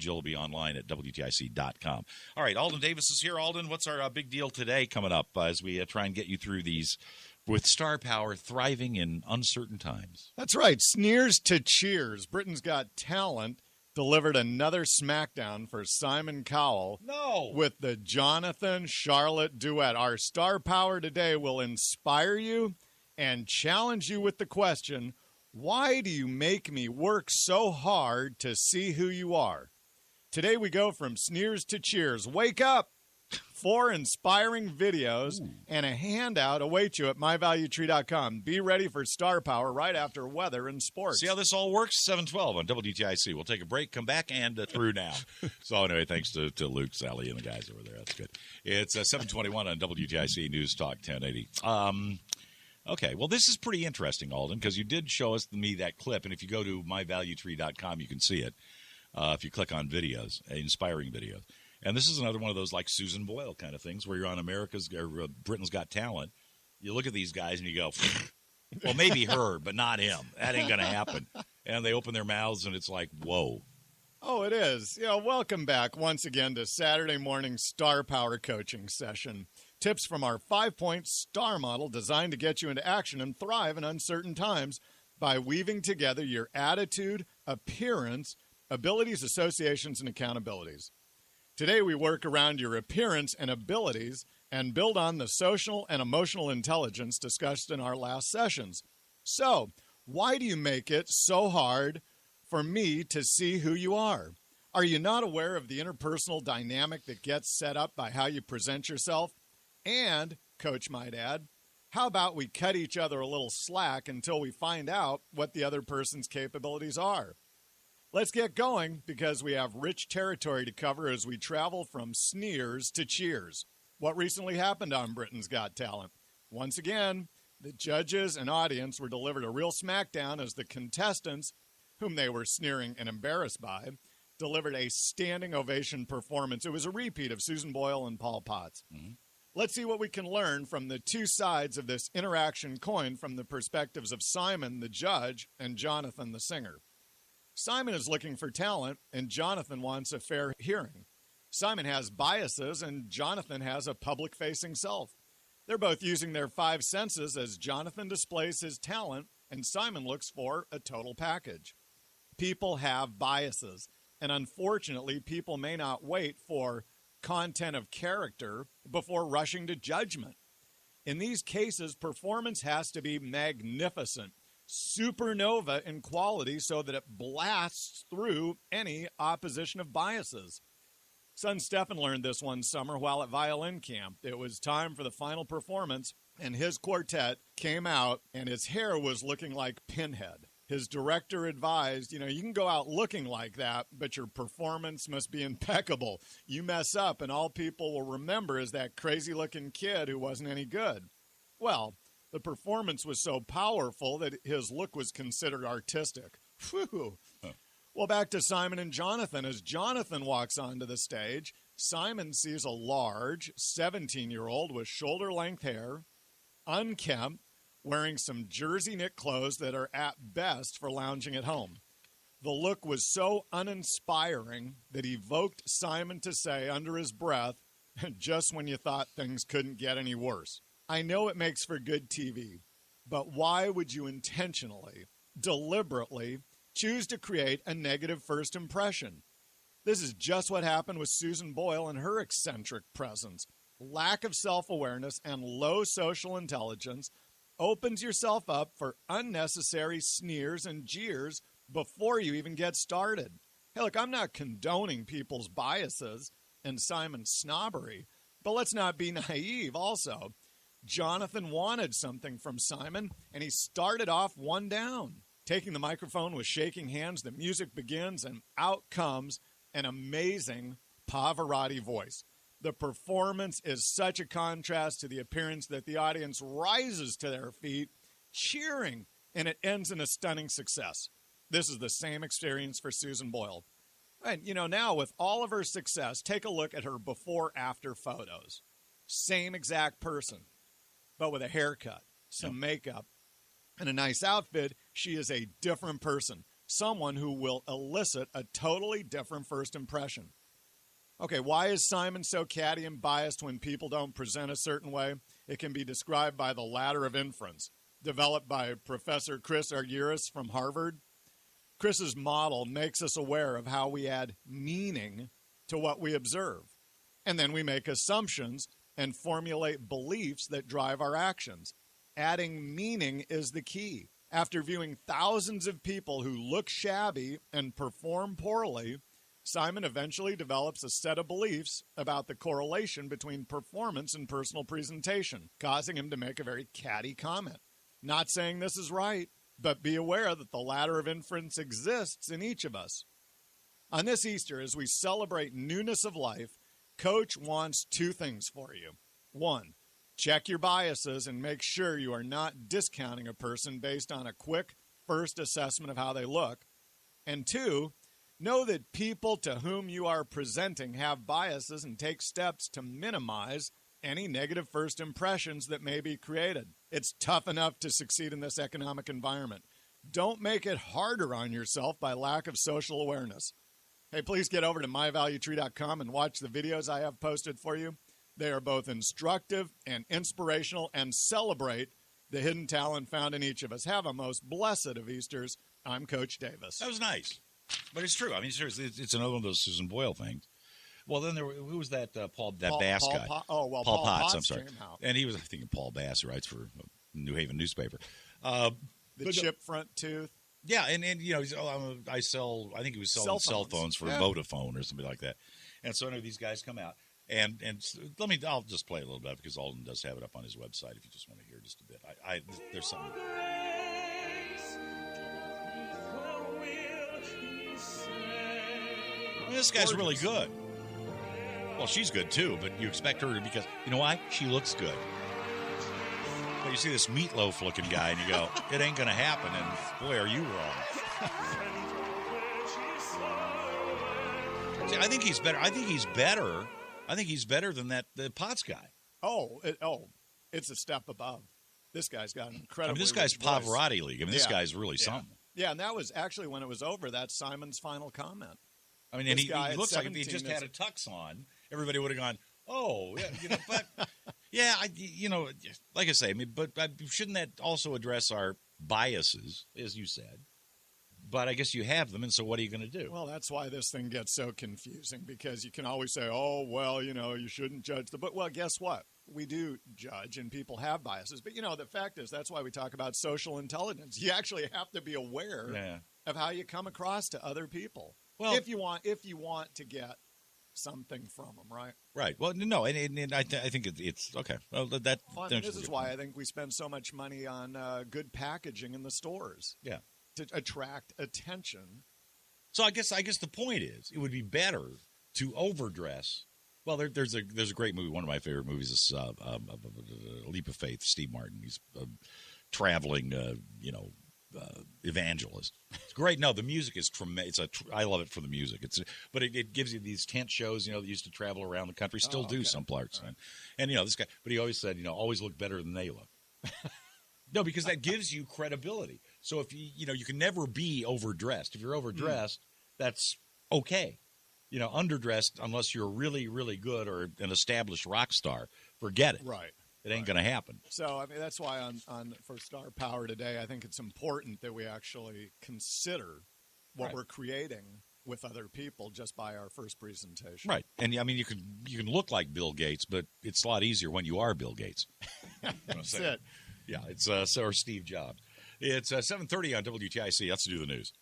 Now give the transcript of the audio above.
Jill will be online at WTIC.com. All right, Alden Davis is here. Alden, what's our big deal today coming up as we try and get you through these with Star Power thriving in uncertain times? That's right. Sneers to Cheers. Britain's Got Talent delivered another smackdown for Simon Cowell with the Jonathan Charlotte duet. Our Star Power today will inspire you and challenge you with the question, why do you make me work so hard to see who you are? Today we go from Sneers to Cheers. Wake up! 4 inspiring videos and a handout await you at myvaluetree.com. Be ready for Star Power right after weather and sports. See how this all works? 7:12 on WTIC. We'll take a break, come back, and through now. So anyway, thanks to Luke, Sally, and the guys over there. That's good. It's 7:21 on WTIC News Talk 1080. Okay, well, this is pretty interesting, Alden, because you did show me that clip, and if you go to myvaluetree.com, you can see it if you click on videos, inspiring videos. And this is another one of those like Susan Boyle kind of things where you're on Britain's Got Talent. You look at these guys and you go, well, maybe her, but not him. That ain't going to happen. And they open their mouths and it's like, whoa. Oh, it is. Welcome back once again to Saturday morning Star Power coaching session. Tips from our 5-point STAR model designed to get you into action and thrive in uncertain times by weaving together your attitude, appearance, abilities, associations, and accountabilities. Today, we work around your appearance and abilities and build on the social and emotional intelligence discussed in our last sessions. So, why do you make it so hard for me to see who you are? Are you not aware of the interpersonal dynamic that gets set up by how you present yourself? And, Coach might add, how about we cut each other a little slack until we find out what the other person's capabilities are? Let's get going because we have rich territory to cover as we travel from Sneers to Cheers. What recently happened on Britain's Got Talent? Once again, the judges and audience were delivered a real smackdown as the contestants, whom they were sneering and embarrassed by, delivered a standing ovation performance. It was a repeat of Susan Boyle and Paul Potts. Mm-hmm. Let's see what we can learn from the two sides of this interaction coin from the perspectives of Simon, the judge, and Jonathan, the singer. Simon is looking for talent, and Jonathan wants a fair hearing. Simon has biases, and Jonathan has a public-facing self. They're both using their 5 senses as Jonathan displays his talent, and Simon looks for a total package. People have biases, and unfortunately, people may not wait for content of character before rushing to judgment. In these cases, performance has to be magnificent, supernova in quality so that it blasts through any opposition of biases. Son Stefan learned this one summer while at violin camp. It was time for the final performance, and his quartet came out, and his hair was looking like Pinhead. His director advised, you can go out looking like that, but your performance must be impeccable. You mess up, and all people will remember is that crazy-looking kid who wasn't any good. Well, the performance was so powerful that his look was considered artistic. Whew. Huh. Well, back to Simon and Jonathan. As Jonathan walks onto the stage, Simon sees a large 17-year-old with shoulder-length hair, unkempt, wearing some jersey knit clothes that are at best for lounging at home. The look was so uninspiring that evoked Simon to say under his breath, just when you thought things couldn't get any worse. I know it makes for good TV, but why would you intentionally, deliberately choose to create a negative first impression? This is just what happened with Susan Boyle and her eccentric presence. Lack of self-awareness and low social intelligence opens yourself up for unnecessary sneers and jeers before you even get started. Hey, look, I'm not condoning people's biases and Simon's snobbery, but let's not be naive also. Jonathan wanted something from Simon, and he started off one down. Taking the microphone with shaking hands, the music begins, and out comes an amazing Pavarotti voice. The performance is such a contrast to the appearance that the audience rises to their feet, cheering, and it ends in a stunning success. This is the same experience for Susan Boyle. And, now with all of her success, take a look at her before-after photos. Same exact person, but with a haircut, some makeup, and a nice outfit, she is a different person. someone who will elicit a totally different first impression. Okay, why is Simon so catty and biased when people don't present a certain way? It can be described by the ladder of inference, developed by Professor Chris Arguris from Harvard. Chris's model makes us aware of how we add meaning to what we observe. And then we make assumptions and formulate beliefs that drive our actions. Adding meaning is the key. After viewing thousands of people who look shabby and perform poorly, Simon eventually develops a set of beliefs about the correlation between performance and personal presentation, causing him to make a very catty comment. Not saying this is right, but be aware that the ladder of inference exists in each of us. On this Easter, as we celebrate newness of life, Coach wants two things for you. One, check your biases and make sure you are not discounting a person based on a quick first assessment of how they look. And two, know that people to whom you are presenting have biases and take steps to minimize any negative first impressions that may be created. It's tough enough to succeed in this economic environment. Don't make it harder on yourself by lack of social awareness. Hey, please get over to myvaluetree.com and watch the videos I have posted for you. They are both instructive and inspirational and celebrate the hidden talent found in each of us. Have a most blessed of Easters. I'm Coach Davis. That was nice. But it's true. I mean, seriously, it's another one of those Susan Boyle things. Well, then who was that Paul Bass guy? Paul Potts, I'm sorry. came out. And he was, I think, Paul Bass, who writes for New Haven newspaper. The chip front tooth. Yeah, and you know, I think he was selling cell phones for Vodafone or something like that. And so these guys come out. And I'll just play a little bit because Alden does have it up on his website if you just want to hear just a bit. There's something. This guy's really good. Well, she's good too, but you expect her to because, you know why? She looks good. But you see this meatloaf-looking guy, and you go, it ain't going to happen, and boy, are you wrong. See, I think he's better. I think he's better than the Potts guy. It's a step above. This guy's got an incredible. This guy's Pavarotti League. This guy's really something. Yeah, and that was actually when it was over. That's Simon's final comment. I mean, and he looks like if he just had a tux on, everybody would have gone, oh, yeah, but yeah, like I say, but shouldn't that also address our biases, as you said? But I guess you have them, and so what are you going to do? Well, that's why this thing gets so confusing, because you can always say, oh, well, you shouldn't judge the book. Well, guess what? We do judge, and people have biases. But, the fact is, that's why we talk about social intelligence. You actually have to be aware of how you come across to other people. Well, if you want to get something from them, right? Right. Well, no, and I think it's okay. Well, this is why I think we spend so much money on good packaging in the stores. Yeah. To attract attention. So I guess the point is, it would be better to overdress. Well, there's a great movie. One of my favorite movies is Leap of Faith. Steve Martin. He's a traveling, evangelist. It's great. No, the music is tremendous. I love it for the music. But it gives you these tent shows. That used to travel around the country. Still do some parts. Right. And this guy. But he always said, always look better than they look. No, because that gives you credibility. So if you can never be overdressed. If you're overdressed, that's okay. Underdressed, unless you're really, really good or an established rock star, forget it. Right. It ain't going to happen. So, that's why for Star Power today, I think it's important that we actually consider what we're creating with other people just by our first presentation. Right. And, you can look like Bill Gates, but it's a lot easier when you are Bill Gates. That's it. Yeah, it's or Steve Jobs. It's 7:30 on WTIC. Let's do the news.